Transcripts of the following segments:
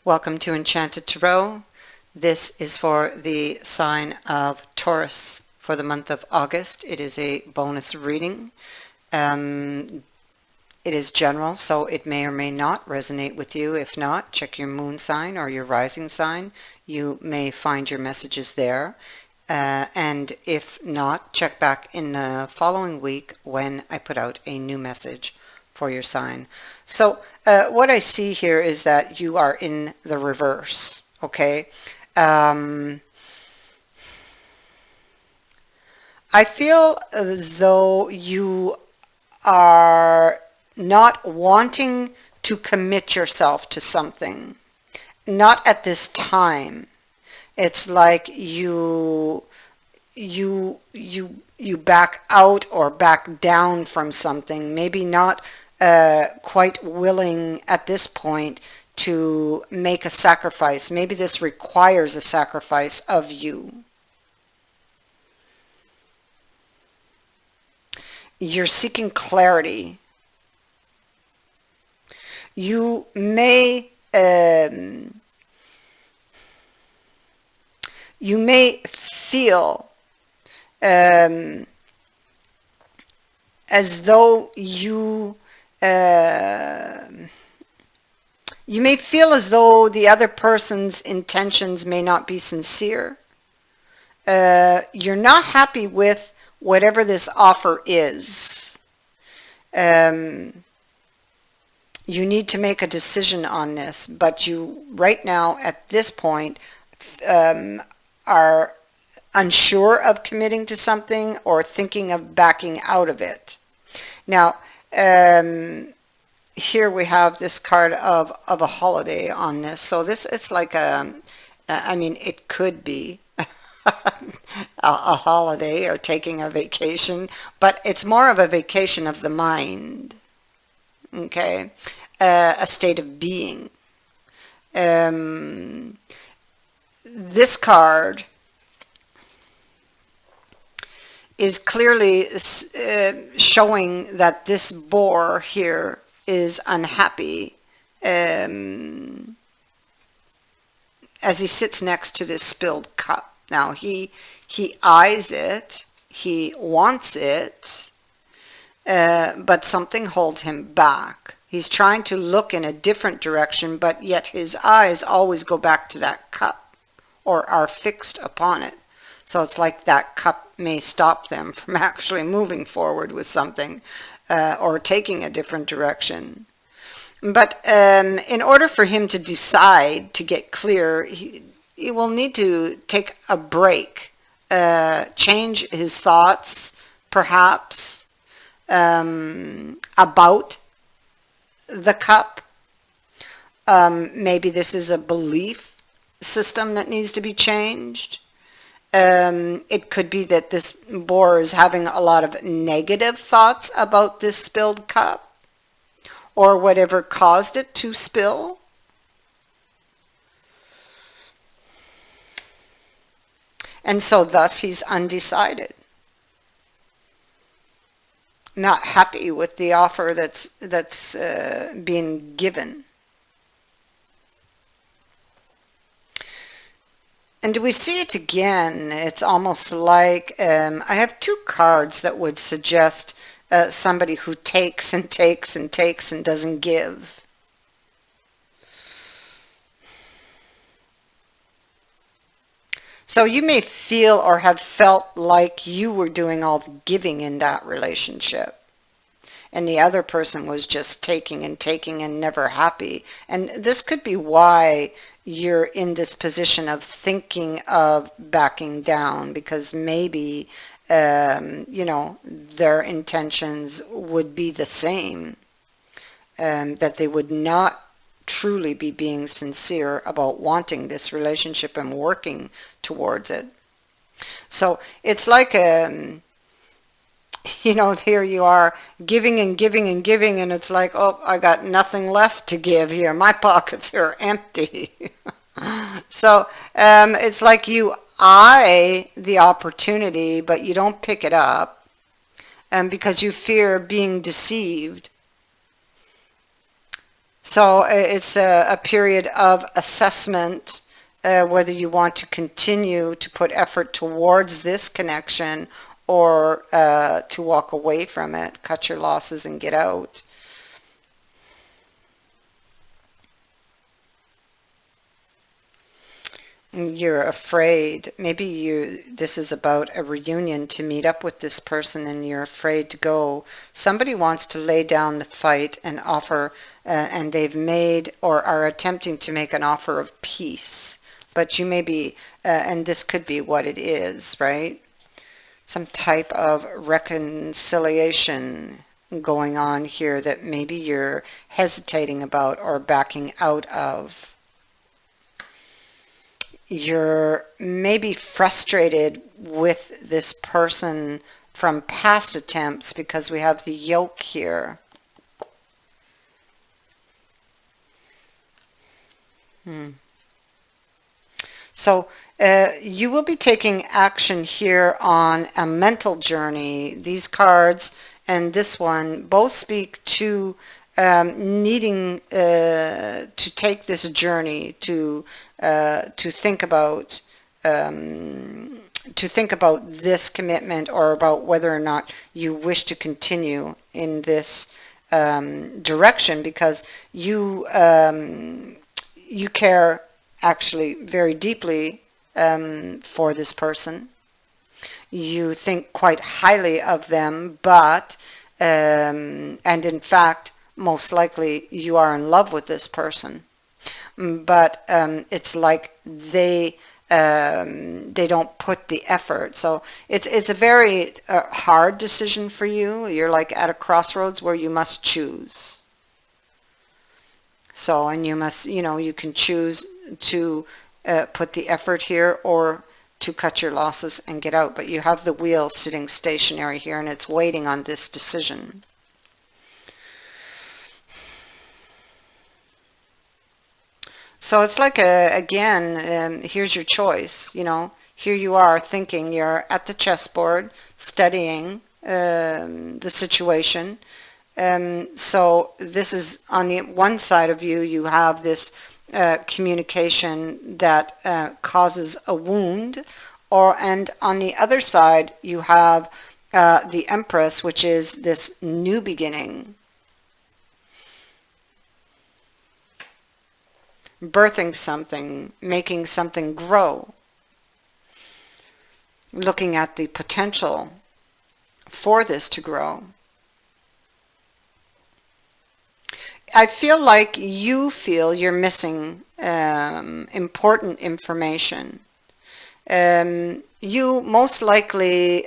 Welcome to Enchanted Tarot. This is for the sign of Taurus for the month of August. It is a bonus reading. It is general, so it may or may not resonate with you. If not, check your moon sign or your rising sign. You may find your messages there. And if not, check back in the following week when I put out a new message for your sign. So what I see here is that you are in the reverse, okay? I feel as though you are not wanting to commit yourself to something, not at this time. It's like you back out or back down from something, maybe not quite willing at this point to make a sacrifice. Maybe this requires a sacrifice of you. You're seeking clarity. You may feel as though you may feel as though the other person's intentions may not be sincere. You're not happy with whatever this offer is. You need to make a decision on this, but you right now at this point are unsure of committing to something or thinking of backing out of it. Now, here we have this card of a holiday on this. So this, it's like I mean, it could be a holiday or taking a vacation, but it's more of a vacation of the mind, okay? A state of being. This card is clearly showing that this boar here is unhappy as he sits next to this spilled cup. Now he eyes it, he wants it, but something holds him back. He's trying to look in a different direction, but yet his eyes always go back to that cup or are fixed upon it. So it's like that cup may stop them from actually moving forward with something or taking a different direction. But in order for him to decide, to get clear, he will need to take a break, change his thoughts, perhaps, about the cup. Maybe this is a belief system that needs to be changed. It could be that this boar is having a lot of negative thoughts about this spilled cup or whatever caused it to spill. And so thus he's undecided, not happy with the offer that's being given. And do we see it again? It's almost like I have two cards that would suggest somebody who takes and takes and takes and doesn't give. So you may feel or have felt like you were doing all the giving in that relationship, and the other person was just taking and taking and never happy. And this could be why you're in this position of thinking of backing down, because maybe, you know, their intentions would be the same, that they would not truly be being sincere about wanting this relationship and working towards it. So it's like, you know, here you are giving and giving and giving, and it's like, oh, I got nothing left to give here. My pockets are empty. So it's like you eye the opportunity, but you don't pick it up, because you fear being deceived. So it's a period of assessment, whether you want to continue to put effort towards this connection or to walk away from it, cut your losses and get out. You're afraid. Maybe this is about a reunion to meet up with this person and you're afraid to go. Somebody wants to lay down the fight and offer, and they've made or are attempting to make an offer of peace. But you may be, and this could be what it is, right? Some type of reconciliation going on here that maybe you're hesitating about or backing out of. You're maybe frustrated with this person from past attempts because we have the yoke here. So you will be taking action here on a mental journey. These cards and this one both speak to needing to take this journey to think about this commitment, or about whether or not you wish to continue in this direction, because you care actually very deeply for this person. You think quite highly of them, but and in fact most likely you are in love with this person, but it's like they don't put the effort. So it's a very hard decision for you. You're like at a crossroads where you must choose. So, and you must, you can choose to put the effort here or to cut your losses and get out. But you have the wheel sitting stationary here and it's waiting on this decision. So it's like, again, here's your choice, Here you are thinking, you're at the chessboard studying the situation. So this is on the one side of you, you have this communication that causes a wound, and on the other side you have the Empress, which is this new beginning. Birthing something, making something grow, looking at the potential for this to grow. I feel like you feel you're missing important information. You most likely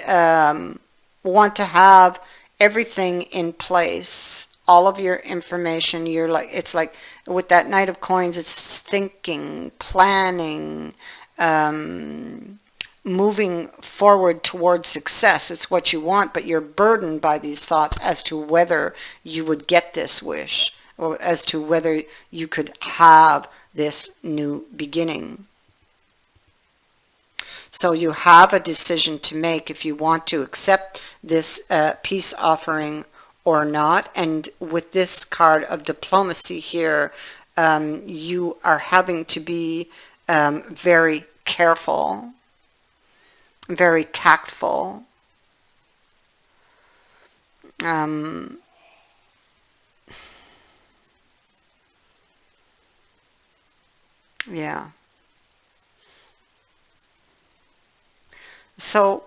want to have everything in place, all of your information. It's like with that Knight of Coins, it's thinking, planning, moving forward towards success. It's what you want, but you're burdened by these thoughts as to whether you would get this wish, or as to whether you could have this new beginning. So you have a decision to make if you want to accept this peace offering or not. And with this card of diplomacy here, you are having to be very careful, very tactful. Yeah. So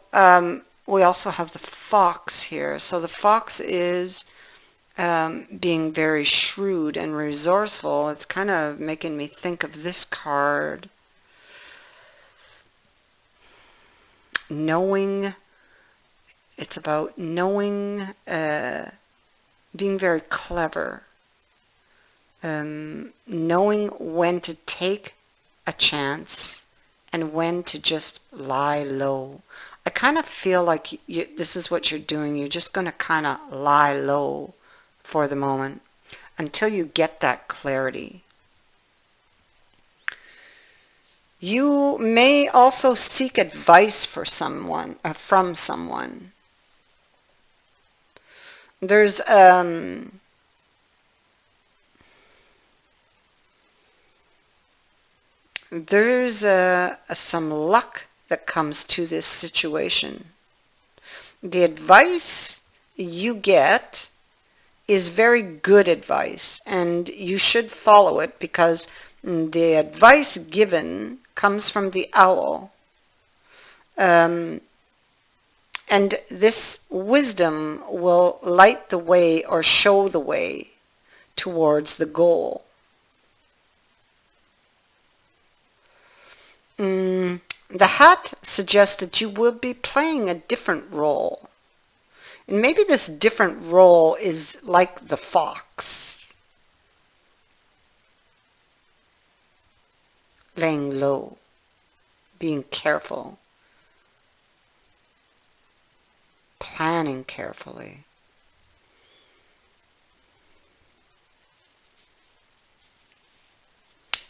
we also have the fox here. So the fox is being very shrewd and resourceful. It's kind of making me think of this card. Knowing, it's about knowing, being very clever, knowing when to take a chance and when to just lie low. I kind of feel like this is what you're doing. You're just going to kind of lie low for the moment until you get that clarity. You may also seek advice for someone, from someone. There's there's some luck that comes to this situation. The advice you get is very good advice, and you should follow it, because the advice given comes from the owl. And this wisdom will light the way or show the way towards the goal. The hat suggests that you will be playing a different role. And maybe this different role is like the fox, laying low, being careful, planning carefully.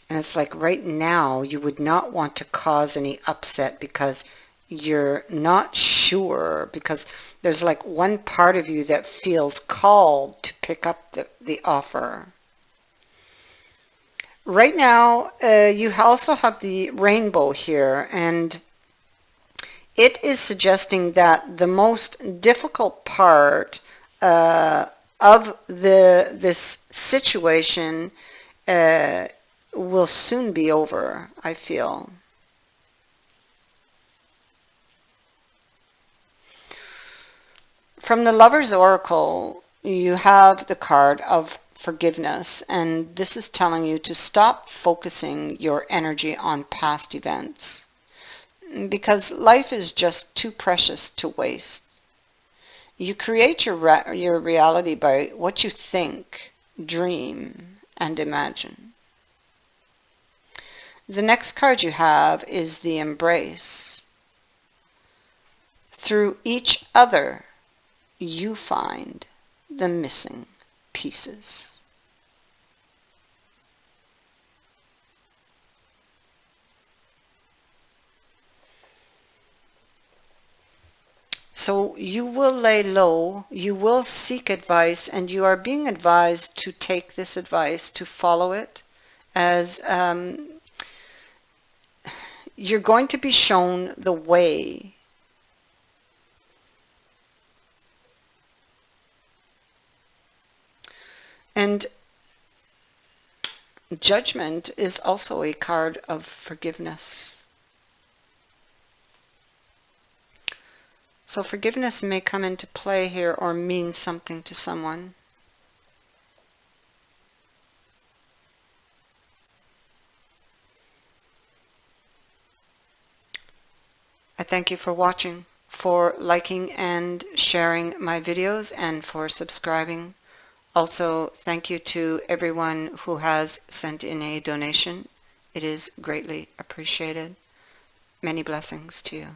And it's like right now you would not want to cause any upset because you're not sure, because there's like one part of you that feels called to pick up the offer. Right now, you also have the rainbow here, and it is suggesting that the most difficult part of this situation will soon be over, I feel. From the Lover's Oracle, you have the card of forgiveness, and this is telling you to stop focusing your energy on past events, because life is just too precious to waste. You create your reality by what you think, dream, and imagine. The next card you have is the Embrace. Through each other, you find the missing pieces. So you will lay low, you will seek advice, and you are being advised to take this advice, to follow it, as you're going to be shown the way. And Judgment is also a card of forgiveness. So forgiveness may come into play here or mean something to someone. I thank you for watching, for liking and sharing my videos, and for subscribing. Also, thank you to everyone who has sent in a donation. It is greatly appreciated. Many blessings to you.